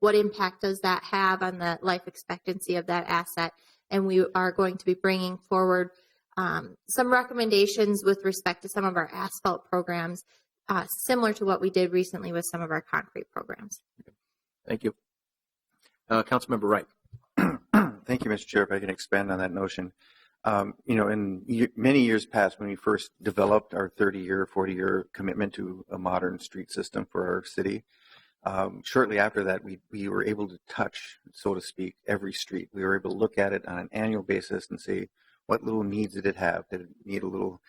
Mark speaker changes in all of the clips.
Speaker 1: what impact does that have on the life expectancy of that asset. And we are going to be bringing forward some recommendations with respect to some of our asphalt programs, similar to what we did recently with some of our concrete programs.
Speaker 2: Thank you. Councilmember Wright.
Speaker 3: Thank you, Mr. Chair. If I can expand on that notion. In many years past, when we first developed our 30-year, 40-year commitment to a modern street system for our city, shortly after that, we were able to touch, so to speak, every street. We were able to look at it on an annual basis and say, what little needs did it have? Did it need a little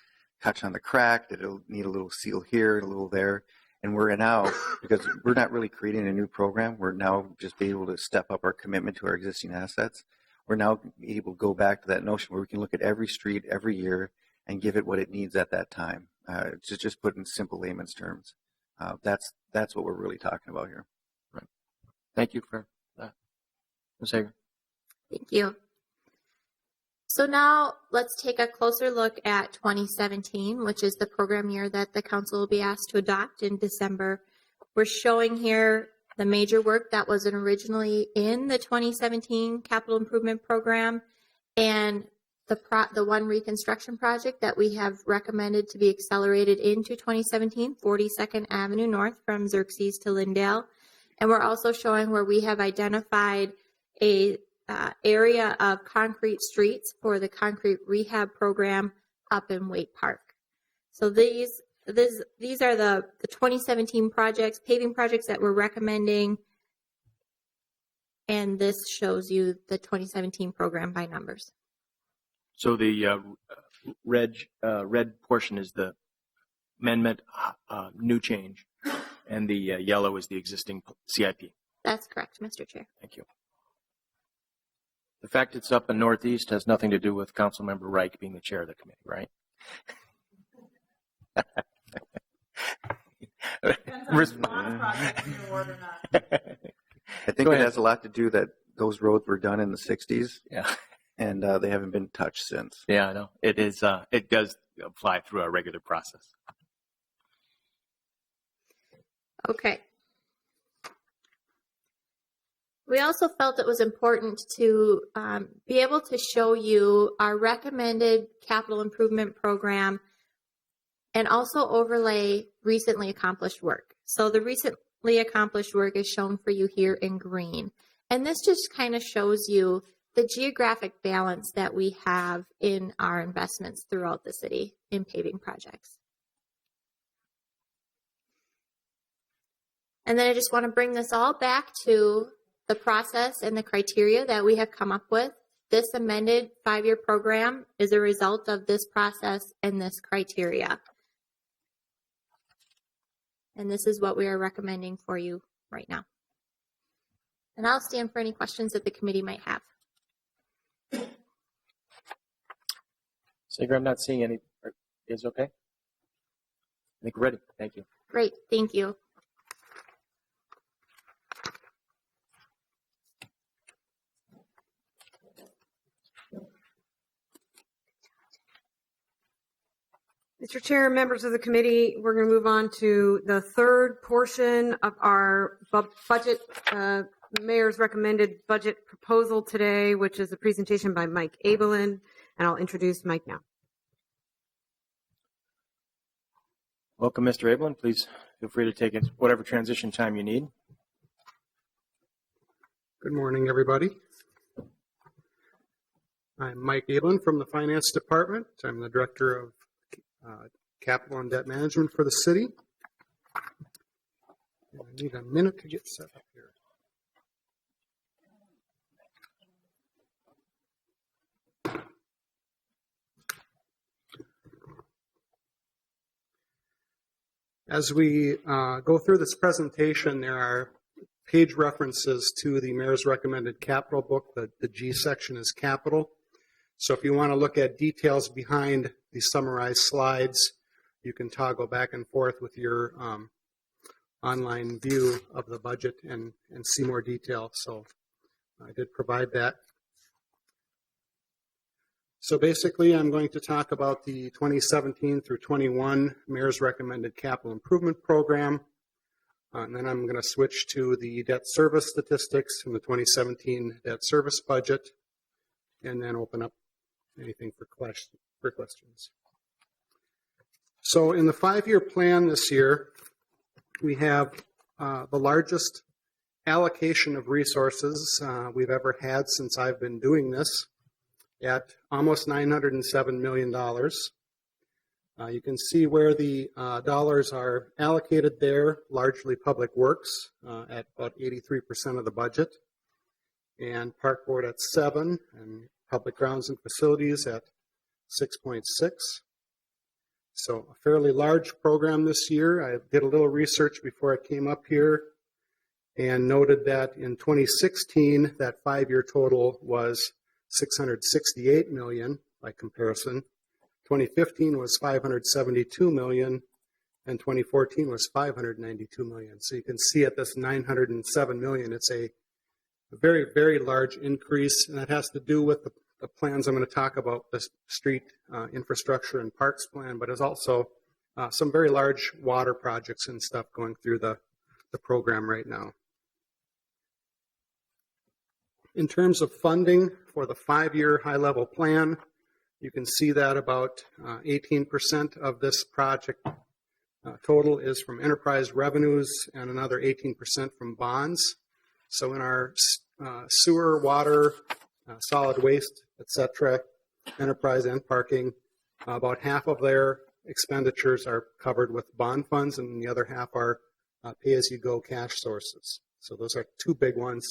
Speaker 3: touch on the crack? Did it need a little seal here, a little there? And we're now, because we're not really creating a new program, we're now just be able to step up our commitment to our existing assets. We're now able to go back to that notion where we can look at every street every year and give it what it needs at that time. Just put in simple layman's terms. That's what we're really talking about here.
Speaker 2: Right. Thank you for that. Ms. Hager.
Speaker 1: Thank you. So now let's take a closer look at 2017, which is the program year that the council will be asked to adopt in December. We're showing here the major work that was originally in the 2017 capital improvement program and the one reconstruction project that we have recommended to be accelerated into 2017, 42nd Avenue North from Xerxes to Lyndale. And we're also showing where we have identified a area of concrete streets for the concrete rehab program up in Waite Park. So these are the 2017 projects, paving projects that we're recommending, and this shows you the 2017 program by numbers.
Speaker 2: So the red portion is the amendment, new change, and the yellow is the existing CIP.
Speaker 1: That's correct, Mr. Chair.
Speaker 2: Thank you. The fact it's up in Northeast has nothing to do with Councilmember Reich being the chair of the committee, right?
Speaker 3: I think it has a lot to do that those roads were done in the 60s.
Speaker 2: Yeah.
Speaker 3: And they haven't been touched since.
Speaker 2: Yeah, I know. It is. It does apply through our regular process.
Speaker 1: Okay. We also felt it was important to be able to show you our recommended capital improvement program and also overlay recently accomplished work. So the recently accomplished work is shown for you here in green. And this just kind of shows you the geographic balance that we have in our investments throughout the city in paving projects. And then I just want to bring this all back to the process and the criteria that we have come up with. This amended 5-year program is a result of this process and this criteria. And this is what we are recommending for you right now. And I'll stand for any questions that the committee might have.
Speaker 2: Sager, I'm not seeing any. Is okay? I think we're ready. Thank you.
Speaker 1: Great. Thank you.
Speaker 4: Mr. Chair, members of the committee, we're going to move on to the third portion of our budget, mayor's recommended budget proposal today, which is a presentation by Mike Abelin, and I'll introduce Mike now.
Speaker 2: Welcome, Mr. Abelin. Please feel free to take it whatever transition time you need.
Speaker 5: Good morning, everybody. I'm Mike Abelin from the Finance Department. I'm the Director of Capital and Debt Management for the city. And I need a minute to get set up here. As we go through this presentation, there are page references to the Mayor's Recommended Capital book. The G section is capital. So if you want to look at details behind the summarized slides, you can toggle back and forth with your online view of the budget and see more detail. So I did provide that. So basically, I'm going to talk about the 2017 through 21 Mayor's Recommended Capital Improvement Program. And then I'm going to switch to the debt service statistics from the 2017 debt service budget, and then open up anything for questions. So in the 5-year plan this year, we have the largest allocation of resources we've ever had since I've been doing this, at almost $907 million. You can see where the dollars are allocated there, largely public works at about 83% of the budget, and park board at 7%, and public grounds and facilities at 6.6%. So a fairly large program this year. I did a little research before I came up here and noted that in 2016, that 5-year total was $668 million by comparison. 2015 was $572 million, and 2014 was $592 million. So you can see at this $907 million, it's a very, very large increase, and that has to do with the plans I'm going to talk about, the street infrastructure and parks plan, but there's also some very large water projects and stuff going through the program right now. In terms of funding for the 5-year high-level plan, you can see that about 18% of this project total is from enterprise revenues and another 18% from bonds. So in our sewer, water, solid waste, etc., enterprise and parking, about half of their expenditures are covered with bond funds, and the other half are pay-as-you-go cash sources. So those are two big ones.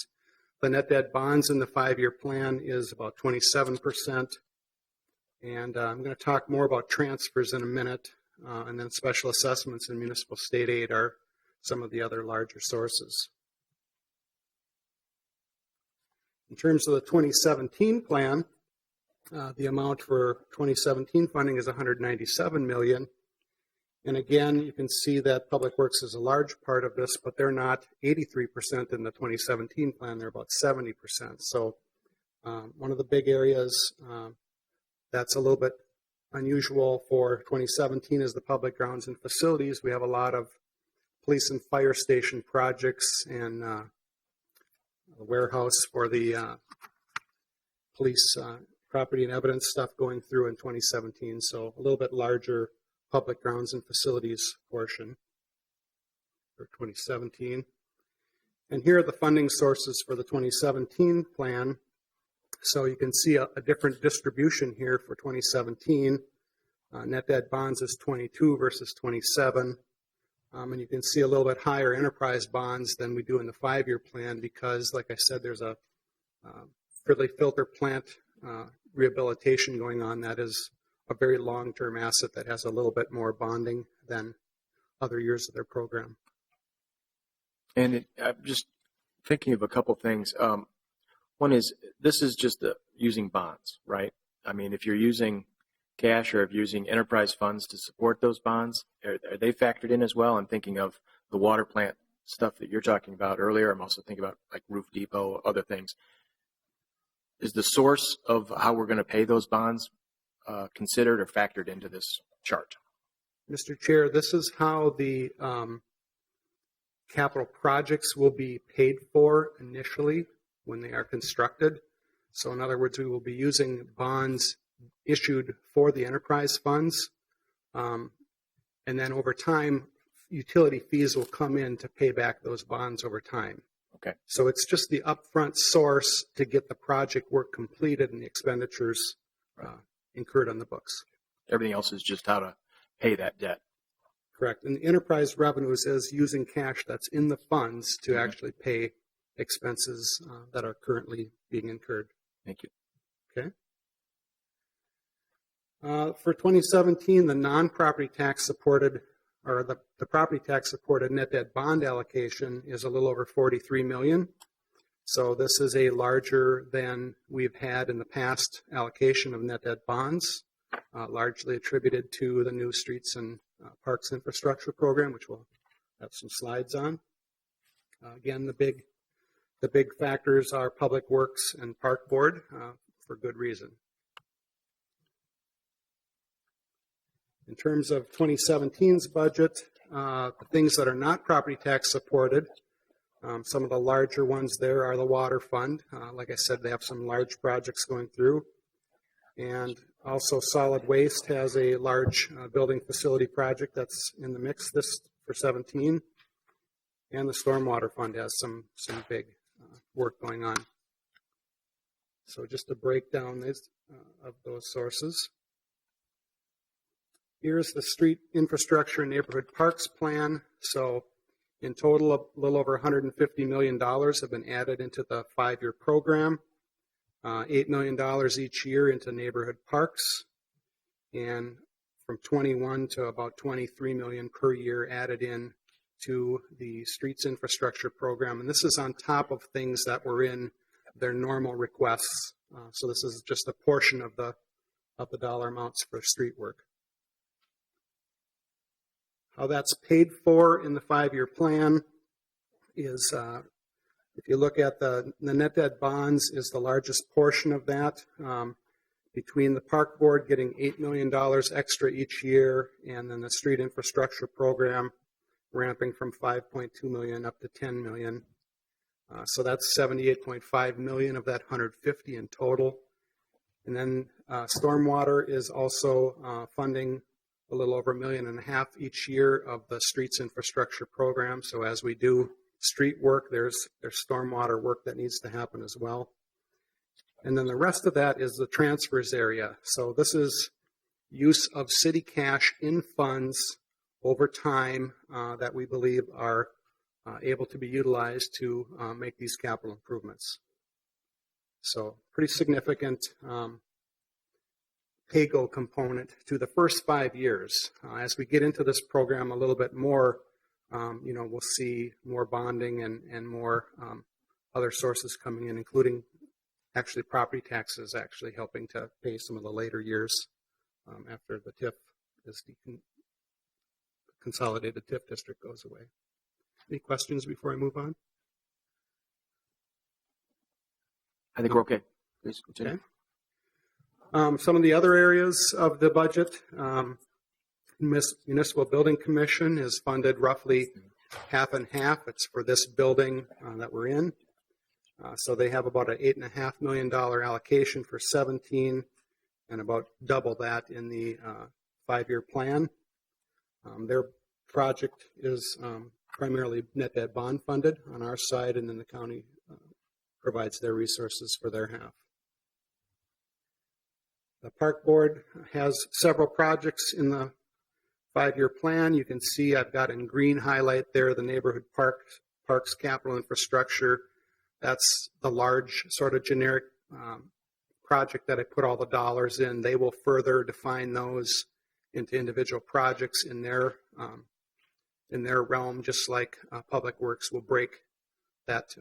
Speaker 5: The net debt bonds in the 5-year plan is about 27%. And I'm going to talk more about transfers in a minute. And then special assessments and municipal state aid are some of the other larger sources. In terms of the 2017 plan, the amount for 2017 funding is $197 million. And again, you can see that Public Works is a large part of this, but they're not 83% in the 2017 plan. They're about 70%. So one of the big areas that's a little bit unusual for 2017 is the public grounds and facilities. We have a lot of police and fire station projects and a warehouse for the police property and evidence stuff going through in 2017. So a little bit larger public grounds and facilities portion for 2017. And here are the funding sources for the 2017 plan. So you can see a different distribution here for 2017. Net debt bonds is 22 versus 27. And you can see a little bit higher enterprise bonds than we do in the 5-year plan because, like I said, there's a Fridley filter plant rehabilitation going on. That is a very long-term asset that has a little bit more bonding than other years of their program.
Speaker 2: And I'm just thinking of a couple things. One is, this is just using bonds, right? I mean, if you're using cash or if you're using enterprise funds to support those bonds, are they factored in as well? I'm thinking of the water plant stuff that you're talking about earlier. I'm also thinking about like Roof Depot, other things. Is the source of how we're going to pay those bonds considered or factored into this chart?
Speaker 5: Mr. Chair, this is how the capital projects will be paid for initially when they are constructed. So in other words, we will be using bonds issued for the enterprise funds. And then over time, utility fees will come in to pay back those bonds over time.
Speaker 2: Okay.
Speaker 5: So it's just the upfront source to get the project work completed and the expenditures incurred on the books.
Speaker 2: Everything else is just how to pay that debt.
Speaker 5: Correct. And the enterprise revenues is using cash that's in the funds to actually pay expenses that are currently being incurred.
Speaker 2: Thank you.
Speaker 5: Okay. For 2017, the non-property tax supported, or the property tax supported net debt bond allocation is a little over $43 million. So this is a larger than we've had in the past allocation of net debt bonds, largely attributed to the new streets and parks infrastructure program, which we'll have some slides on. Again, the big factors are Public Works and Park Board for good reason. In terms of 2017's budget, the things that are not property tax supported, some of the larger ones there are the water fund. Like I said, they have some large projects going through. And also solid waste has a large building facility project that's in the mix this for 17. And the stormwater fund has some big work going on. So just a breakdown of those sources. Here's the street infrastructure and neighborhood parks plan. So in total, a little over $150 million have been added into the 5-year program. $8 million each year into neighborhood parks, and from 21 to about 23 million per year added in to the streets infrastructure program. And this is on top of things that were in their normal requests. So this is just a portion of the dollar amounts for street work. How that's paid for in the 5-year plan is, if you look at the net debt bonds is the largest portion of that, between the park board getting $8 million extra each year, and then the street infrastructure program ramping from 5.2 million up to 10 million. So that's 78.5 million of that 150 in total. And then stormwater is also funding a little over $1.5 million each year of the streets infrastructure program. So as we do street work, there's stormwater work that needs to happen as well. And then the rest of that is the transfers area. So this is use of city cash in funds over time that we believe are able to be utilized to make these capital improvements. So pretty significant pay-go component to the first 5 years. As we get into this program a little bit more, we'll see more bonding and more other sources coming in, including actually property taxes actually helping to pay some of the later years after the TIF is consolidated TIF district goes away. Any questions before I move on?
Speaker 2: I think we're okay. Please continue.
Speaker 5: Okay. Some of the other areas of the budget, Municipal Building Commission is funded roughly half and half. It's for this building that we're in. So they have about an $8.5 million allocation for 17 and about double that in the 5-year plan. Their project is primarily net debt bond funded on our side, and then the county provides their resources for their half. The Park Board has several projects in the 5-year plan. You can see I've got in green highlight there the neighborhood parks capital infrastructure. That's the large sort of generic project that I put all the dollars in. They will further define those into individual projects in their realm, just like Public Works will break that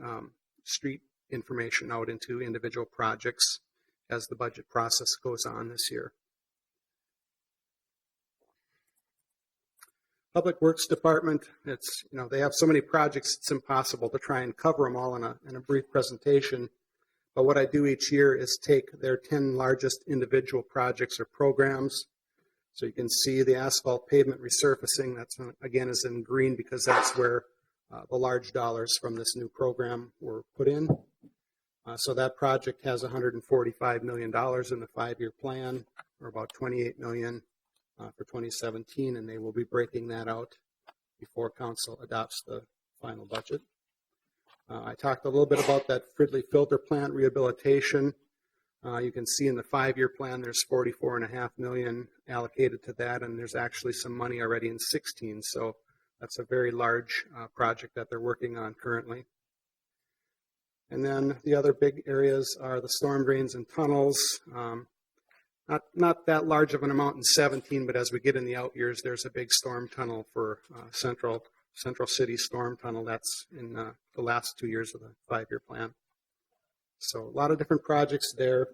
Speaker 5: street information out into individual projects as the budget process goes on this year. Public Works Department, it's, they have so many projects, it's impossible to try and cover them all in a brief presentation. But what I do each year is take their 10 largest individual projects or programs. So you can see the asphalt pavement resurfacing, that's again is in green because that's where the large dollars from this new program were put in. So that project has $145 million in the 5-year plan, or about $28 million for 2017, and they will be breaking that out before council adopts the final budget. I talked a little bit about that Fridley filter plant rehabilitation. You can see in the 5-year plan there's $44.5 million allocated to that, and there's actually some money already in 16. So that's a very large project that they're working on currently. And then the other big areas are the storm drains and tunnels. Not that large of an amount in 17, but as we get in the out years, there's a big storm tunnel for Central City Storm Tunnel. That's in the last 2 years of the 5-year plan. So a lot of different projects there,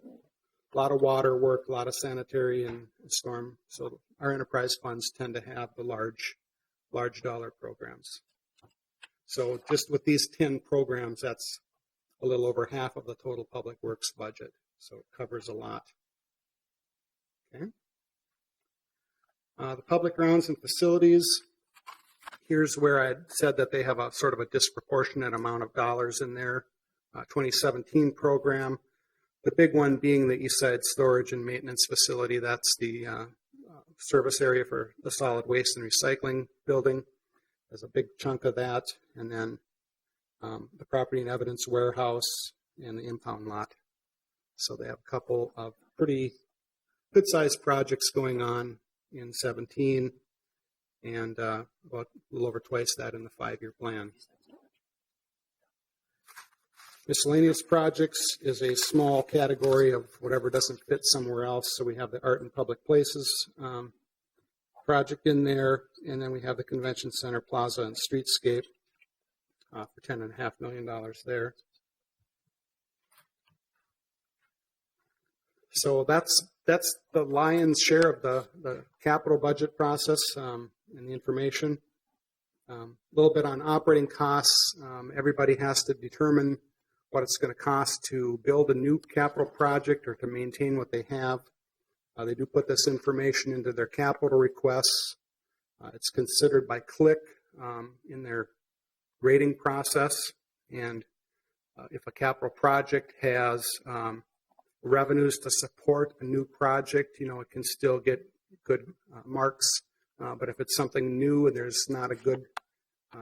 Speaker 5: a lot of water work, a lot of sanitary and storm. So our enterprise funds tend to have the large dollar programs. So just with these 10 programs, that's a little over half of the total public works budget. So it covers a lot. Okay. The public grounds and facilities. Here's where I said that they have a sort of a disproportionate amount of dollars in their 2017 program. The big one being the Eastside Storage and Maintenance Facility. That's the service area for the solid waste and recycling building. There's a big chunk of that. And then the property and evidence warehouse and the impound lot. So they have a couple of pretty good-sized projects going on in 17 and about a little over twice that in the 5-year plan. Miscellaneous projects is a small category of whatever doesn't fit somewhere else. So we have the Art and Public Places project in there, and then we have the Convention Center Plaza and Streetscape for $10.5 million there. So that's the lion's share of the capital budget process and the information. A little bit on operating costs. Everybody has to determine what it's going to cost to build a new capital project or to maintain what they have. They do put this information into their capital requests. It's considered by CLIC in their rating process. And if a capital project has revenues to support a new project, it can still get good marks. But if it's something new and there's not a good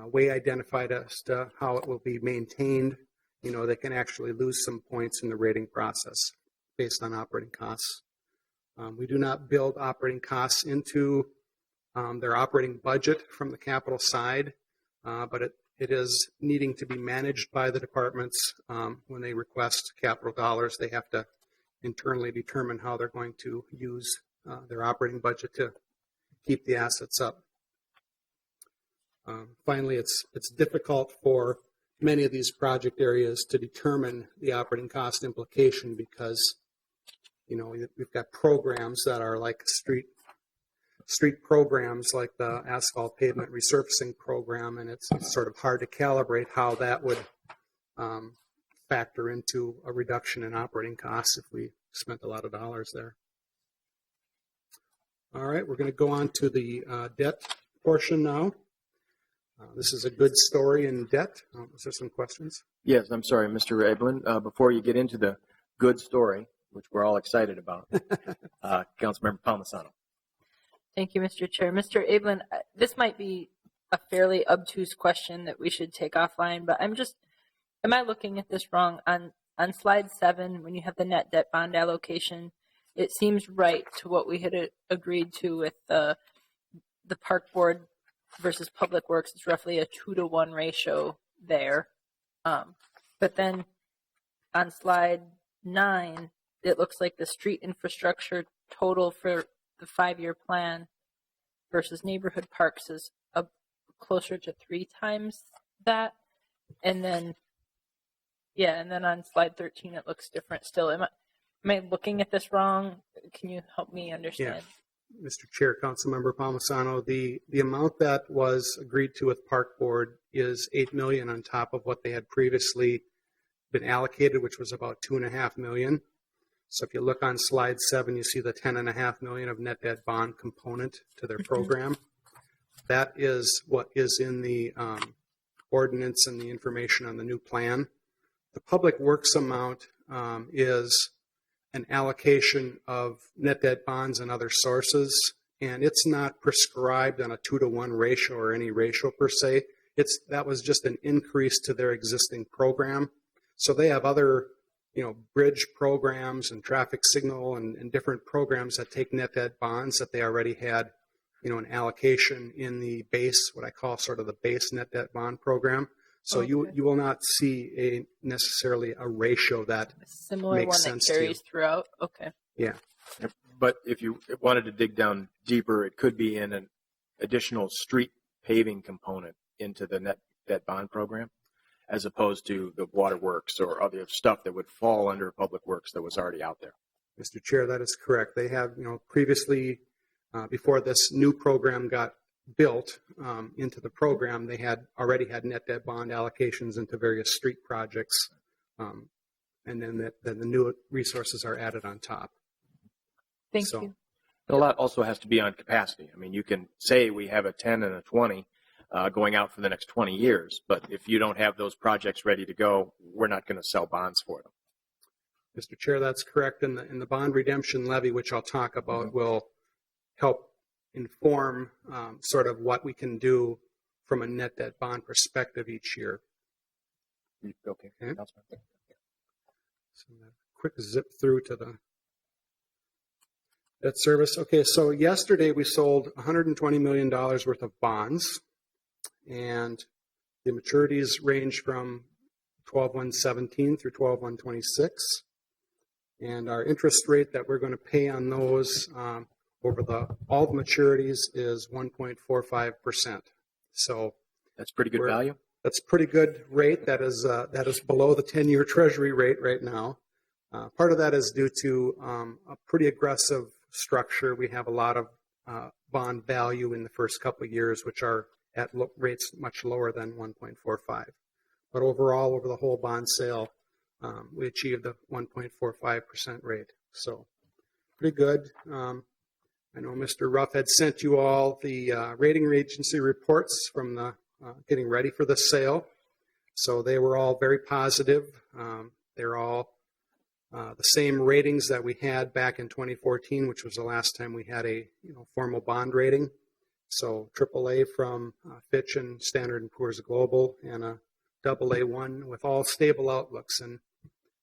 Speaker 5: way identified as to how it will be maintained, they can actually lose some points in the rating process based on operating costs. We do not build operating costs into their operating budget from the capital side, but it is needing to be managed by the departments. When they request capital dollars, they have to internally determine how they're going to use their operating budget to keep the assets up. Finally, it's difficult for many of these project areas to determine the operating cost implication because, we've got programs that are like street programs like the asphalt pavement resurfacing program, and it's sort of hard to calibrate how that would factor into a reduction in operating costs if we spent a lot of dollars there. All right, we're going to go on to the debt portion now. This is a good story in debt. Is there some questions?
Speaker 2: Yes, I'm sorry, Mr. Ablin. Before you get into the good story, which we're all excited about, Councilmember Palmisano.
Speaker 6: Thank you, Mr. Chair. Mr. Ablin, this might be a fairly obtuse question that we should take offline, but am I looking at this wrong? On slide 7, when you have the net debt bond allocation, it seems right to what we had agreed to with the park board versus public works. It's roughly a 2-to-1 ratio there. But then on slide 9, it looks like the street infrastructure total for the 5-year plan versus neighborhood parks is closer to 3 times that. And then on slide 13, it looks different still. Am I looking at this wrong? Can you help me understand?
Speaker 5: Yeah. Mr. Chair, Councilmember Palmisano, the amount that was agreed to with Park Board is $8 million on top of what they had previously been allocated, which was about $2.5 million. So if you look on slide 7, you see the $10.5 million of net debt bond component to their program. That is what is in the ordinance and the information on the new plan. The public works amount is an allocation of net debt bonds and other sources, and it's not prescribed on a 2-to-1 ratio or any ratio per se. That was just an increase to their existing program. So they have other, bridge programs and traffic signal and different programs that take net debt bonds that they already had, an allocation in the base, what I call sort of the base net debt bond program. So
Speaker 6: Okay.
Speaker 5: you will not see necessarily a ratio that
Speaker 6: A similar
Speaker 5: makes
Speaker 6: one that
Speaker 5: sense to you.
Speaker 6: carries throughout? Okay.
Speaker 5: Yeah.
Speaker 2: But if you wanted to dig down deeper, it could be in an additional street paving component into the net debt bond program, as opposed to the waterworks or other stuff that would fall under public works that was already out there.
Speaker 5: Mr. Chair, that is correct. They have, previously, before this new program got built into the program, they had already had net debt bond allocations into various street projects, and then the new resources are added on top.
Speaker 6: Thank
Speaker 5: So-
Speaker 6: you.
Speaker 2: A lot also has to be on capacity. I mean, you can say we have a 10 and a 20, going out for the next 20 years. But if you don't have those projects ready to go, we're not going to sell bonds for them.
Speaker 5: Mr. Chair, that's correct. And the bond redemption levy, which I'll talk about, will help inform sort of what we can do from a net debt bond perspective each year.
Speaker 2: Okay.
Speaker 5: Okay.
Speaker 2: Councilman.
Speaker 5: So a quick zip through to the debt service. Okay, so yesterday we sold $120 million worth of bonds, and the maturities range from 12/1/17 through 12/1/26. And our interest rate that we're going to pay on those over all the maturities is 1.45%. So
Speaker 2: That's pretty good value.
Speaker 5: that's a pretty good rate. That is below the 10-year Treasury rate right now. Part of that is due to a pretty aggressive structure. We have a lot of bond value in the first couple of years, which are at rates much lower than 1.45. But overall, over the whole bond sale, we achieved a 1.45% rate. So pretty good. I know Mr. Ruff had sent you all the rating agency reports from the getting ready for the sale. So they were all very positive. They're all the same ratings that we had back in 2014, which was the last time we had a formal bond rating. So AAA from Fitch and Standard & Poor's Global, and a AA1 with all stable outlooks. And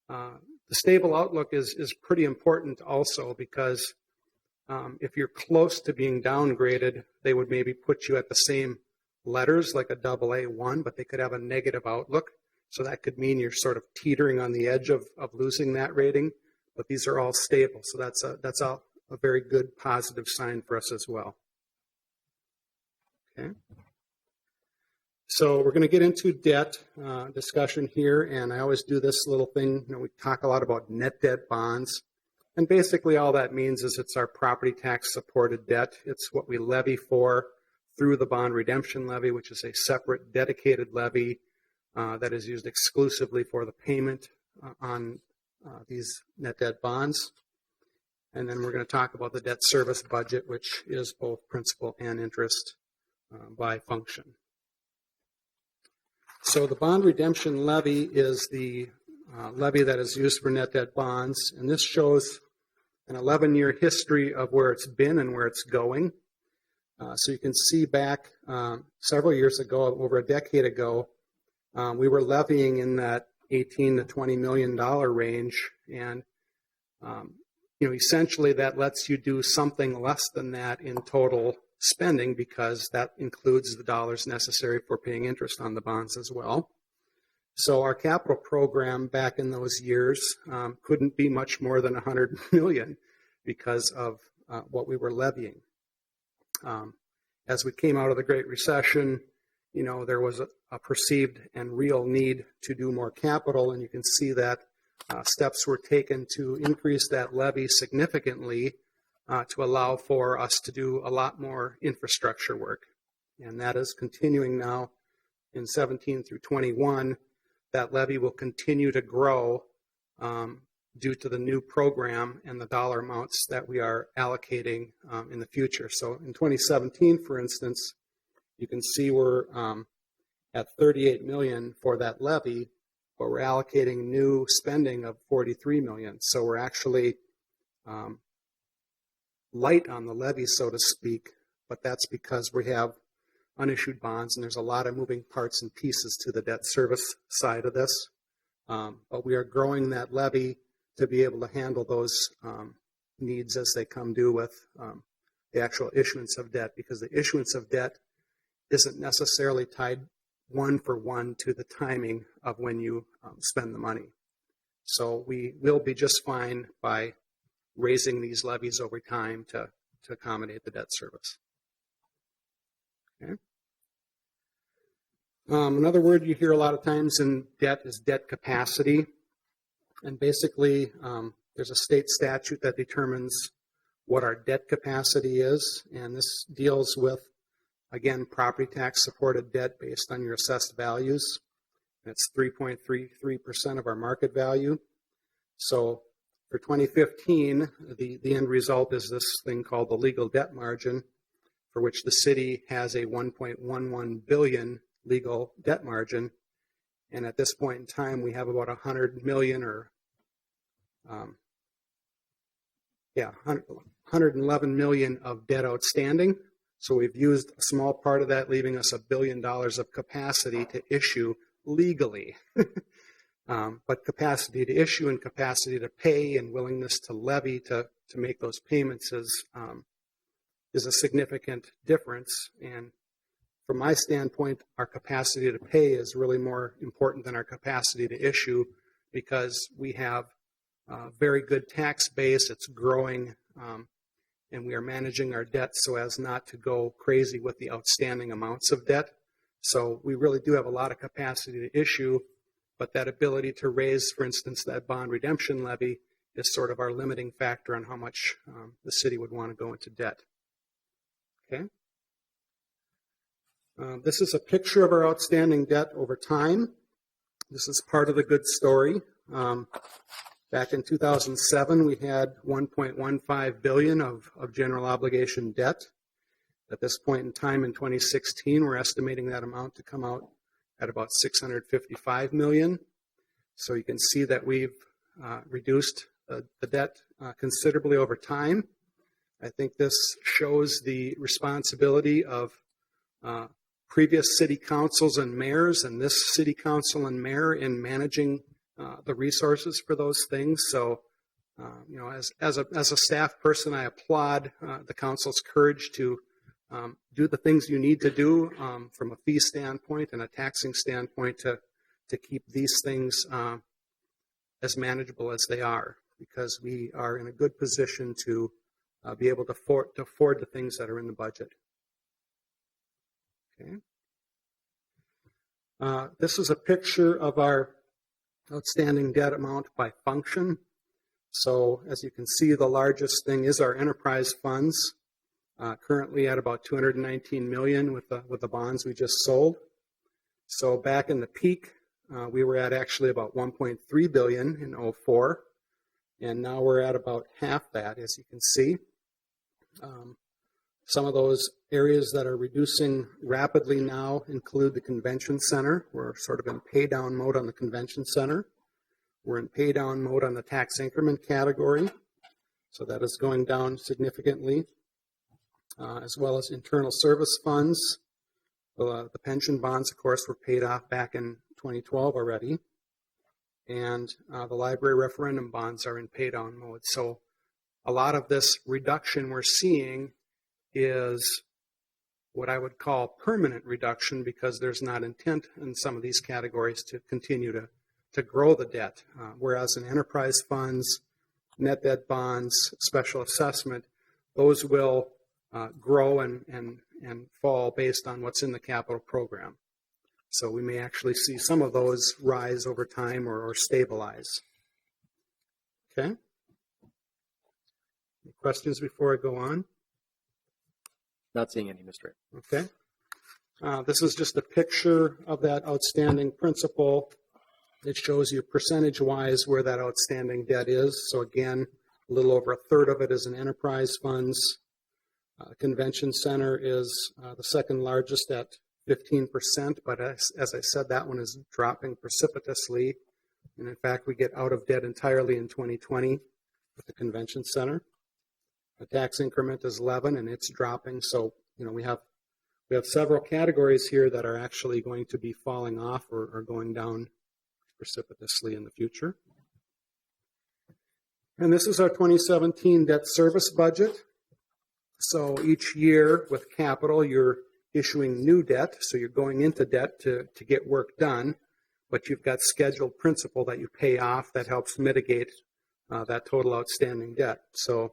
Speaker 5: the stable outlook is pretty important also, because if you're close to being downgraded, they would maybe put you at the same letters like a AA1, but they could have a negative outlook. So that could mean you're sort of teetering on the edge of losing that rating, but these are all stable. So that's a very good positive sign for us as well. Okay. So we're going to get into debt discussion here, and I always do this little thing. We talk a lot about net debt bonds, and basically all that means is it's our property tax supported debt. It's what we levy for through the bond redemption levy, which is a separate dedicated levy that is used exclusively for the payment on these net debt bonds. And then we're going to talk about the debt service budget, which is both principal and interest by function. So the bond redemption levy is the levy that is used for net debt bonds, and this shows an 11-year history of where it's been and where it's going. So you can see back several years ago, over a decade ago, we were levying in that $18 to $20 million range, and essentially that lets you do something less than that in total spending, because that includes the dollars necessary for paying interest on the bonds as well. So our capital program back in those years couldn't be much more than $100 million because of what we were levying. As we came out of the Great Recession, there was a perceived and real need to do more capital, and you can see that steps were taken to increase that levy significantly to allow for us to do a lot more infrastructure work. And that is continuing now in 17 through 21. That levy will continue to grow due to the new program and the dollar amounts that we are allocating in the future. So in 2017, for instance, you can see we're at $38 million for that levy, but we're allocating new spending of $43 million. So we're actually light on the levy, so to speak, but that's because we have unissued bonds, and there's a lot of moving parts and pieces to the debt service side of this. But we are growing that levy to be able to handle those needs as they come due with the actual issuance of debt, because the issuance of debt isn't necessarily tied one for one to the timing of when you spend the money. So we will be just fine by raising these levies over time to accommodate the debt service. Okay. Another word you hear a lot of times in debt is debt capacity. And basically, there's a state statute that determines what our debt capacity is. And this deals with, again, property tax supported debt based on your assessed values. That's 3.33% of our market value. So for 2015, the end result is this thing called the legal debt margin. for which the city has a 1.11 billion legal debt margin. And at this point in time, we have about 100 million or 111 million of debt outstanding. So we've used a small part of that, leaving us $1 billion of capacity to issue legally. But capacity to issue and capacity to pay and willingness to levy to make those payments is a significant difference. And from my standpoint, our capacity to pay is really more important than our capacity to issue, because we have a very good tax base. It's growing, and we are managing our debt so as not to go crazy with the outstanding amounts of debt. So we really do have a lot of capacity to issue, but that ability to raise, for instance, that bond redemption levy is sort of our limiting factor on how much the city would want to go into debt. Okay. This is a picture of our outstanding debt over time. This is part of the good story. Back in 2007, we had $1.15 billion of general obligation debt. At this point in time in 2016, we're estimating that amount to come out at about $655 million. So you can see that we've reduced the debt considerably over time. I think this shows the responsibility of previous city councils and mayors and this city council and mayor in managing the resources for those things. So, as a staff person, I applaud the council's courage to do the things you need to do from a fee standpoint and a taxing standpoint to keep these things as manageable as they are, because we are in a good position to be able to afford the things that are in the budget. Okay. This is a picture of our outstanding debt amount by function. So as you can see, the largest thing is our enterprise funds, currently at about $219 million with the bonds we just sold. So back in the peak, we were at actually about $1.3 billion in 2004, and now we're at about half that, as you can see. Some of those areas that are reducing rapidly now include the convention center. We're sort of in pay down mode on the convention center. We're in pay down mode on the tax increment category. So that is going down significantly, as well as internal service funds. The pension bonds, of course, were paid off back in 2012 already. And the library referendum bonds are in pay down mode. So a lot of this reduction we're seeing is what I would call permanent reduction, because there's not intent in some of these categories to continue to grow the debt. Whereas in enterprise funds, net debt bonds, special assessment, those will grow and fall based on what's in the capital program. So we may actually see some of those rise over time or stabilize. Okay? Any questions before I go on?
Speaker 2: Not seeing any, Mr.
Speaker 5: Okay. This is just a picture of that outstanding principal. It shows you percentage-wise where that outstanding debt is. So again, a little over a third of it is in enterprise funds. Convention center is the second largest at 15%, but as I said, that one is dropping precipitously. And in fact, we get out of debt entirely in 2020 with the convention center. The tax increment is 11, and it's dropping. So, we have several categories here that are actually going to be falling off or going down precipitously in the future. And this is our 2017 debt service budget. So each year with capital, you're issuing new debt. So you're going into debt to get work done, but you've got scheduled principal that you pay off that helps mitigate that total outstanding debt. So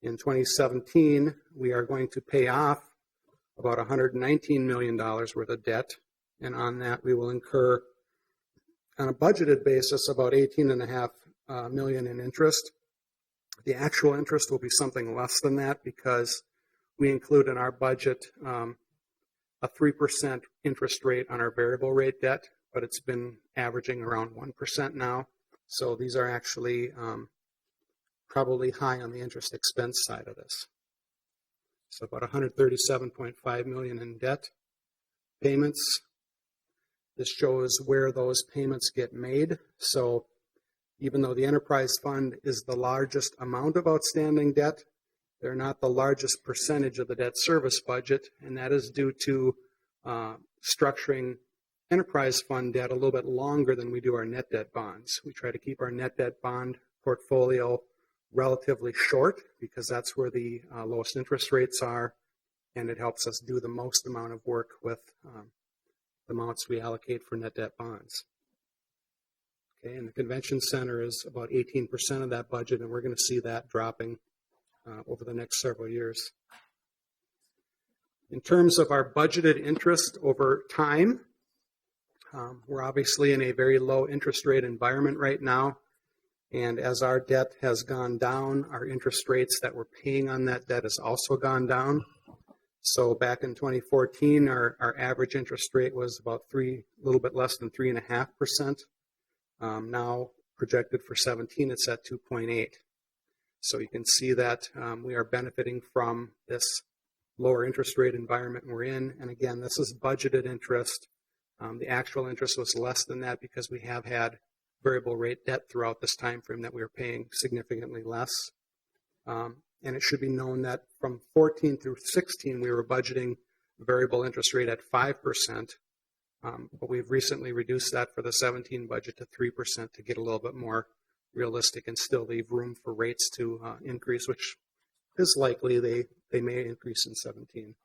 Speaker 5: in 2017, we are going to pay off about $119 million worth of debt, and on that we will incur, on a budgeted basis, about $18.5 million in interest. The actual interest will be something less than that, because we include in our budget a 3% interest rate on our variable rate debt, but it's been averaging around 1% now. So these are actually probably high on the interest expense side of this. So about 137.5 million in debt payments. This shows where those payments get made. So even though the enterprise fund is the largest amount of outstanding debt, they're not the largest percentage of the debt service budget, and that is due to structuring enterprise fund debt a little bit longer than we do our net debt bonds. We try to keep our net debt bond portfolio relatively short because that's where the lowest interest rates are, and it helps us do the most amount of work with the amounts we allocate for net debt bonds. Okay, and the convention center is about 18% of that budget, and we're going to see that dropping over the next several years. In terms of our budgeted interest over time, we're obviously in a very low interest rate environment right now. And as our debt has gone down, our interest rates that we're paying on that debt has also gone down. So back in 2014, our average interest rate was about a little bit less than 3.5%. Now projected for 17, it's at 2.8. So you can see that we are benefiting from this lower interest rate environment we're in. And again, this is budgeted interest. The actual interest was less than that because we have had variable rate debt throughout this time frame that we were paying significantly less. And it should be known that from 14 through 16, we were budgeting variable interest rate at 5%. But we've recently reduced that for the 17 budget to 3% to get a little bit more realistic and still leave room for rates to increase, which is likely they may increase in 17.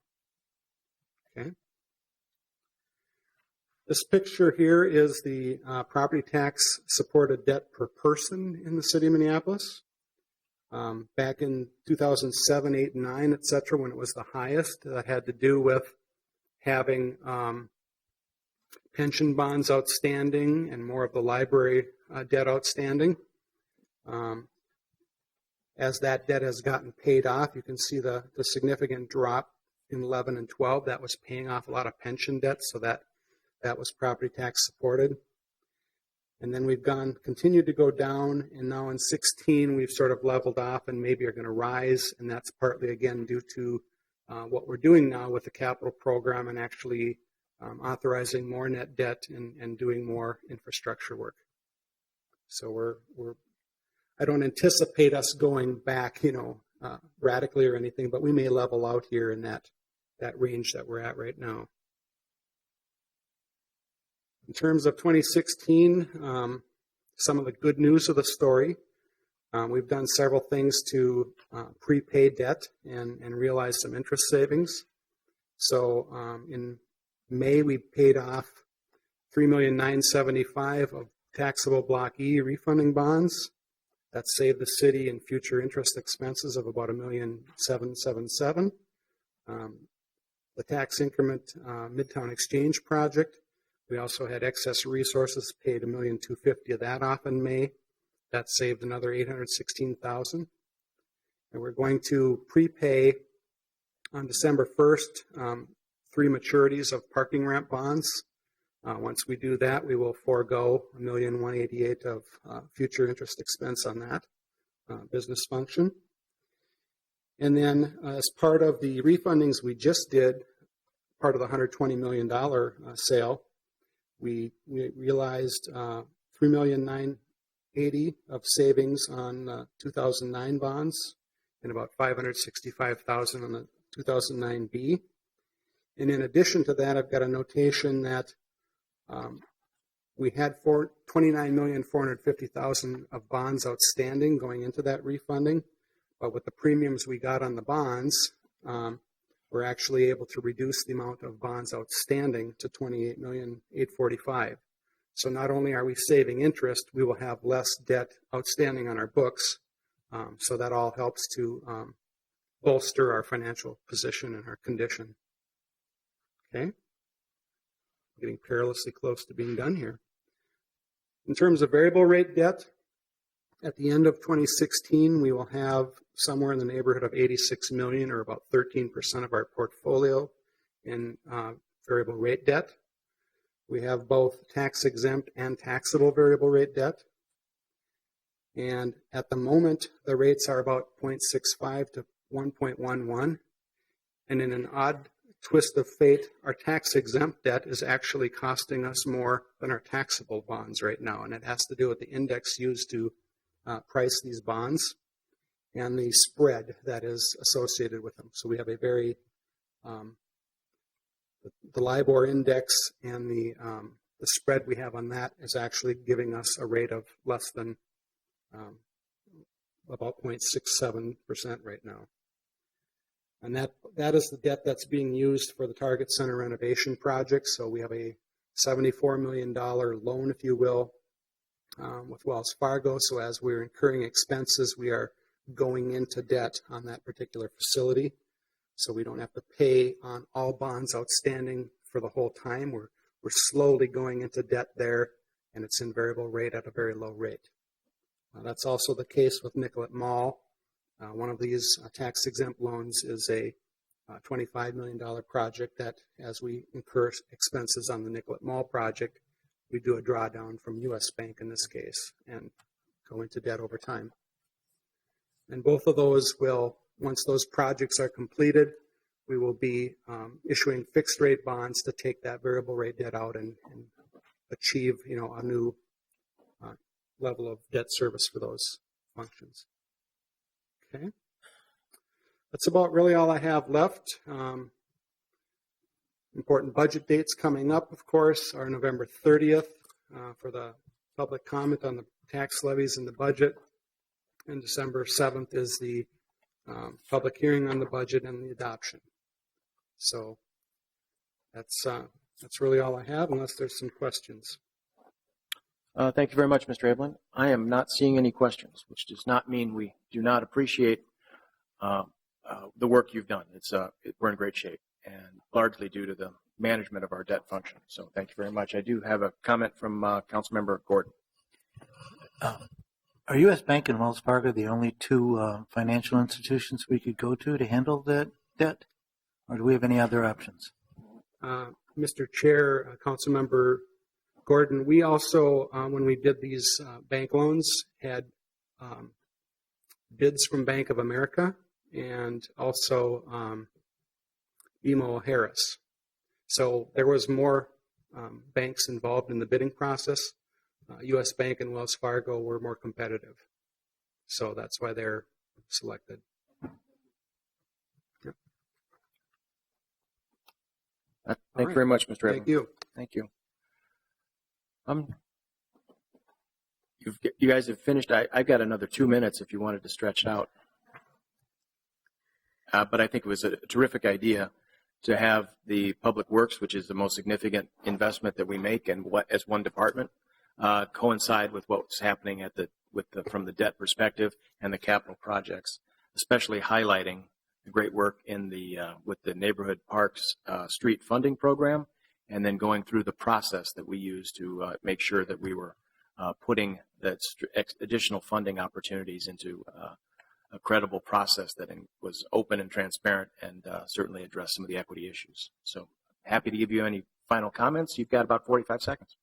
Speaker 5: Okay. This picture here is the property tax supported debt per person in the city of Minneapolis. Back in 2007, 8, and 9, et cetera, when it was the highest, that had to do with having pension bonds outstanding and more of the library debt outstanding. As that debt has gotten paid off, you can see the significant drop in 11 and 12. That was paying off a lot of pension debt, so that was property tax supported. And then we've continued to go down, and now in 16 we've sort of leveled off and maybe are going to rise, and that's partly again due to what we're doing now with the capital program and actually authorizing more net debt and doing more infrastructure work. So I don't anticipate us going back, radically or anything, but we may level out here in that range that we're at right now. In terms of 2016, some of the good news of the story, we've done several things to prepay debt and realize some interest savings. So in May, we paid off $3,975,000 of taxable Block E refunding bonds. That saved the city in future interest expenses of about $1,777,000. The tax increment Midtown Exchange project, we also had excess resources, paid $1,250,000 of that off in May. That saved another $816,000. And we're going to prepay on December 1st 3 maturities of parking ramp bonds. Once we do that, we will forego $1,188,000 of future interest expense on that business function. And then as part of the refundings we just did, part of the $120 million sale, we realized $3,980,000 of savings on 2009 bonds and about $565,000 on the 2009B. And in addition to that, I've got a notation that we had $29,450,000 of bonds outstanding going into that refunding, but with the premiums we got on the bonds, we're actually able to reduce the amount of bonds outstanding to $28,845,000. So not only are we saving interest, we will have less debt outstanding on our books. So that all helps to bolster our financial position and our condition. Okay. Getting perilously close to being done here. In terms of variable rate debt, at the end of 2016, we will have somewhere in the neighborhood of $86 million, or about 13% of our portfolio in variable rate debt. We have both tax-exempt and taxable variable rate debt. And at the moment, the rates are about 0.65 to 1.11. And in an odd twist of fate, our tax-exempt debt is actually costing us more than our taxable bonds right now. And it has to do with the index used to price these bonds and the spread that is associated with them. So we have a very, the LIBOR index and the spread we have on that is actually giving us a rate of less than about 0.67% right now. And that is the debt that's being used for the Target Center renovation project. So we have a $74 million loan, if you will, with Wells Fargo. So as we're incurring expenses, we are going into debt on that particular facility. So we don't have to pay on all bonds outstanding for the whole time. We're slowly going into debt there, and it's in variable rate at a very low rate. That's also the case with Nicollet Mall. One of these tax-exempt loans is a $25 million project that, as we incur expenses on the Nicollet Mall project, we do a drawdown from U.S. Bank in this case and go into debt over time. And both of those will, once those projects are completed, we will be issuing fixed-rate bonds to take that variable rate debt out and achieve, a new level of debt service for those functions. Okay. That's about really all I have left. Important budget dates coming up, of course, are November 30th for the public comment on the tax levies and the budget. And December 7th is the public hearing on the budget and the adoption. So that's really all I have, unless there's some questions.
Speaker 2: Thank you very much, Mr. Ablin. I am not seeing any questions, which does not mean we do not appreciate the work you've done. We're in great shape, and largely due to the management of our debt function. So thank you very much. I do have a comment from Councilmember Gordon.
Speaker 7: Are U.S. Bank and Wells Fargo the only two financial institutions we could go to handle that debt, or do we have any other options?
Speaker 5: Mr. Chair, Councilmember Gordon, we also, when we did these bank loans, had bids from Bank of America and also BMO Harris. So there was more banks involved in the bidding process. U.S. Bank and Wells Fargo were more competitive. So that's why they're selected. Yep.
Speaker 2: Thank you very much, Mr. Ablin.
Speaker 5: Thank you.
Speaker 2: Thank you. You guys have finished. I've got another 2 minutes if you wanted to stretch it out. But I think it was a terrific idea to have the Public Works, which is the most significant investment that we make, and as one department, coincide with what's happening from the debt perspective and the capital projects, especially highlighting the great work with the Neighborhood Parks Street Funding Program, and then going through the process that we use to make sure that we were putting that additional funding opportunities into a credible process that was open and transparent and certainly addressed some of the equity issues. So happy to give you any final comments. You've got about 45 seconds.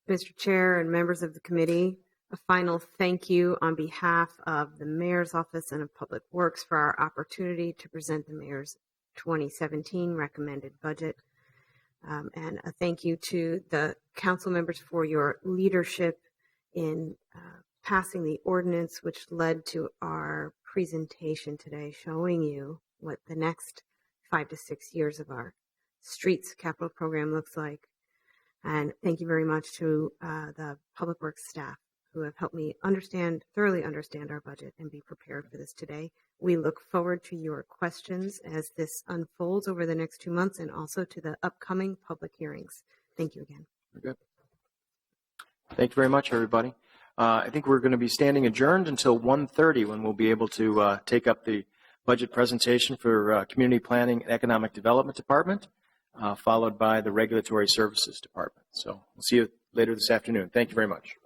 Speaker 4: Mr. Chair and members of the committee, a final thank you on behalf of the Mayor's Office and of Public Works for our opportunity to present the Mayor's 2017 recommended budget. And a thank you to the council members for your leadership in passing the ordinance, which led to our presentation today, showing you what the next 5 to 6 years of our streets capital program looks like. And thank you very much to the Public Works staff who have helped me thoroughly understand our budget and be prepared for this today. We look forward to your questions as this unfolds over the next 2 months, and also to the upcoming public hearings. Thank you again.
Speaker 2: Good. Thank you very much, everybody. I think we're going to be standing adjourned until 1:30, when we'll be able to take up the budget presentation for Community Planning and Economic Development Department, followed by the Regulatory Services Department. So we'll see you later this afternoon. Thank you very much.